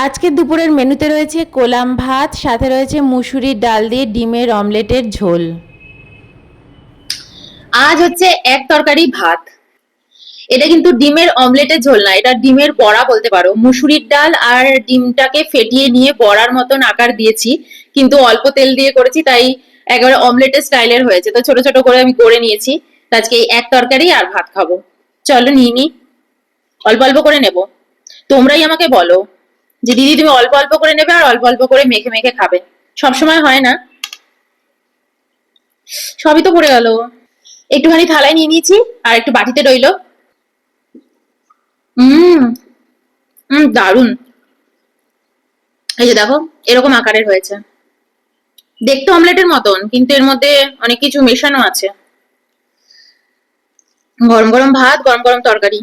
আজকে দুপুরের মেনুতে রয়েছে কোলাম ভাত, সাথে রয়েছে মুসুরির ডাল দিয়ে ডিমের অমলেটের ঝোল। আজ হচ্ছে এক তরকারি ভাত। এটা কিন্তু ডিমের অমলেটের ঝোল না, এটা ডিমের বড়া বলতে পারো। মুসুরির ডাল আর ডিমটাকে ফেটিয়ে নিয়ে বড়ার মতন আকার দিয়েছি, কিন্তু অল্প তেল দিয়ে করেছি, তাই একেবারে অমলেটের স্টাইলের হয়েছে। তো ছোট ছোট করে আমি করে নিয়েছি। আজকে এই এক তরকারি আর ভাত খাবো। চলো নিয়ে নি, অল্প অল্প করে নেব। তোমরাই আমাকে বলো যে দিদি তুমি অল্প অল্প করে নেবে আর অল্প অল্প করে মেখে মেখে খাবে, সবসময় হয় না। সবই তো পড়ে গেল। একটুখানি থালায় নিয়ে নিয়েছি আর একটু বাটিতে রইলো। হুম। দারুন। এই যে দেখো, এরকম আকারের হয়েছে। দেখতে অমলেটের মতন, কিন্তু এর মধ্যে অনেক কিছু মেশানো আছে। গরম গরম ভাত, গরম গরম তরকারি।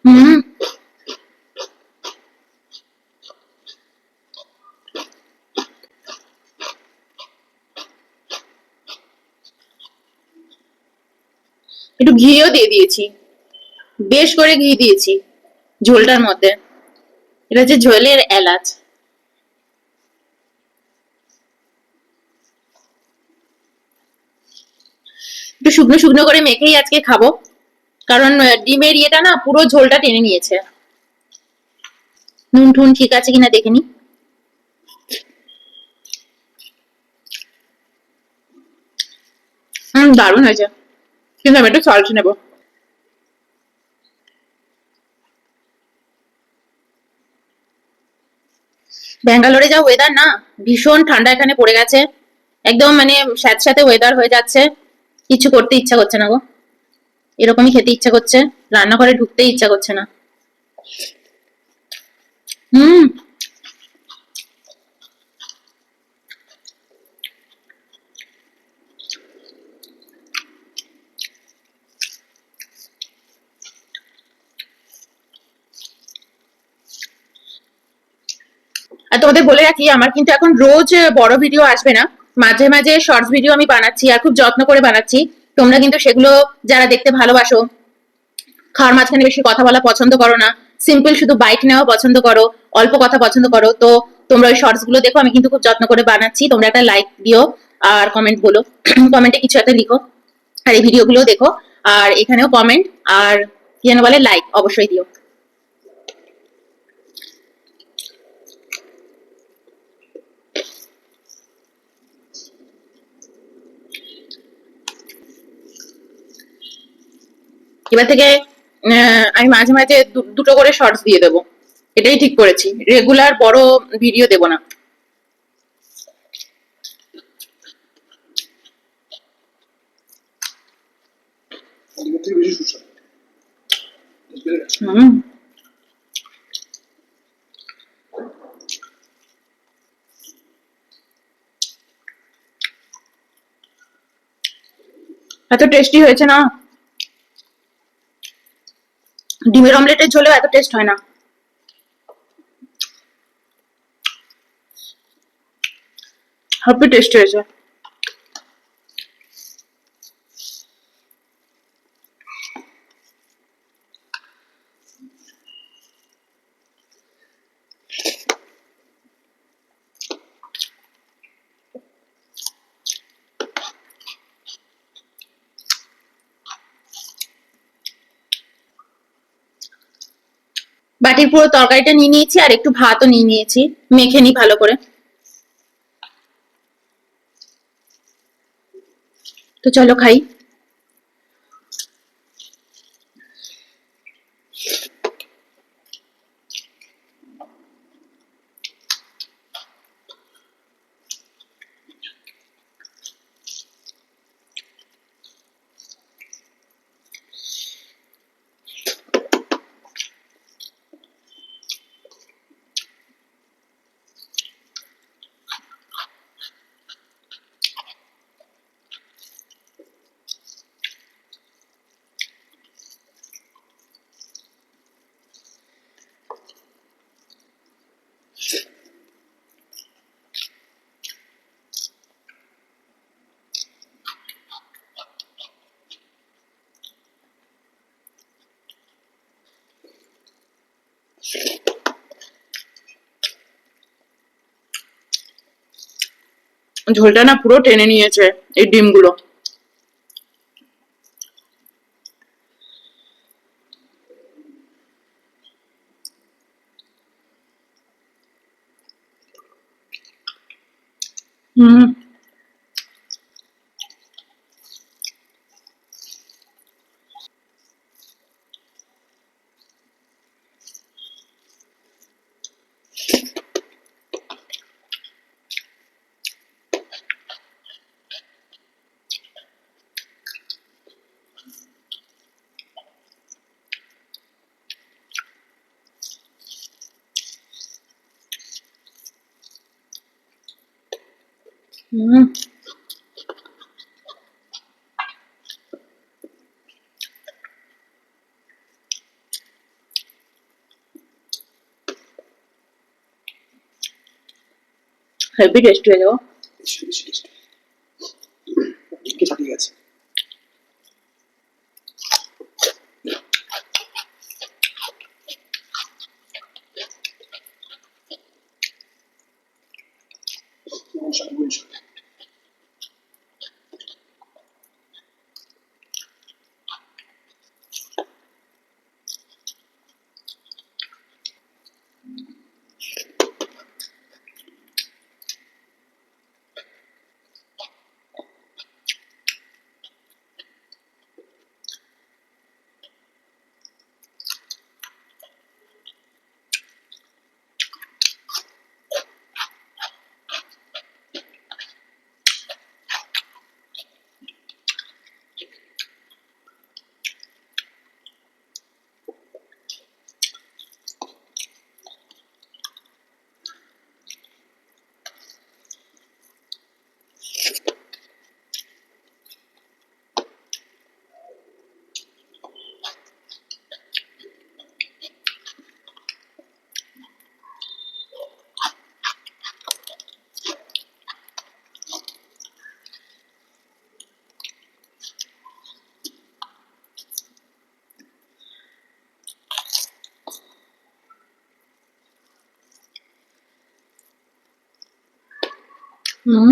হুম। একটু ঘিও দিয়ে দিয়েছি, বেশ করে ঘি দিয়েছি ঝোলটার মধ্যে। এটা হচ্ছে ঝোলের এলাচ। একটু শুকনো শুকনো করে মেখেই আজকে খাবো, কারণ ডিমের ইয়েটা না পুরো ঝোলটা টেনে নিয়েছে। নুন টুন ঠিক আছে কিনা দেখে নি। দারুণ হয়েছে, কিন্তু আমি একটু সল্ট নেবো। ব্যাঙ্গালোরে যা ওয়েদার না, ভীষণ ঠান্ডা এখানে পড়ে গেছে। একদম মানে স্যাঁতস্যাঁতে ওয়েদার হয়ে যাচ্ছে। কিছু করতে ইচ্ছা করছে না গো। এরকমই খেতে ইচ্ছা করছে, রান্নাঘরে ঢুকতেই ইচ্ছা করছে না। হুম। আর তোমাদের বলে রাখি, আমার কিন্তু এখন রোজ বড় ভিডিও আসবে না। মাঝে মাঝে শর্টস ভিডিও আমি বানাচ্ছি, আর খুব যত্ন করে বানাচ্ছি। তোমরা কিন্তু সেগুলো যারা দেখতে ভালোবাসো, খাওয়ার মাঝখানে বেশি কথা বলা পছন্দ করো না, সিম্পল শুধু বাইট নেওয়া পছন্দ করো, অল্প কথা পছন্দ করো, তো তোমরা ওই শর্টস গুলো দেখো। আমি কিন্তু খুব যত্ন করে বানাচ্ছি। তোমরা একটা লাইক দিও আর কমেন্ট বলো, কমেন্টে কিছু একটা লিখো। আর এই ভিডিও গুলো দেখো, আর এখানেও কমেন্ট আর কি যেন বলে, লাইক অবশ্যই দিও। এবার থেকে আমি মাঝে মাঝে দুটো করে শর্টস দিয়ে দেবো। এটাই ঠিক করেছি, রেগুলার বড় ভিডিও দেবো না। হুম। এত টেস্টি হয়েছে না, ডিমের অমলেটের ঝোলেও এত টেস্ট হয় না। হ্যাপি টেস্ট হয়েছে। বাটির পুরো তরকারিটা নিয়ে নিয়েছি, আর একটু ভাতও নিয়ে নিয়েছি। মেখে নি ভালো করে। তো চলো খাই। ঝোলটা না পুরো টেনে নিয়েছে এই ডিমগুলো। হুম। হুম। হেভি টেস্টি হয়ে যাবো। কি ফাটিয়ে গেছে। হুম।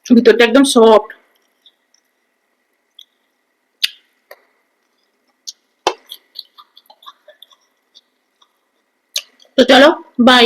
ভিতরটা একদম সফট। তো চলো, বাই।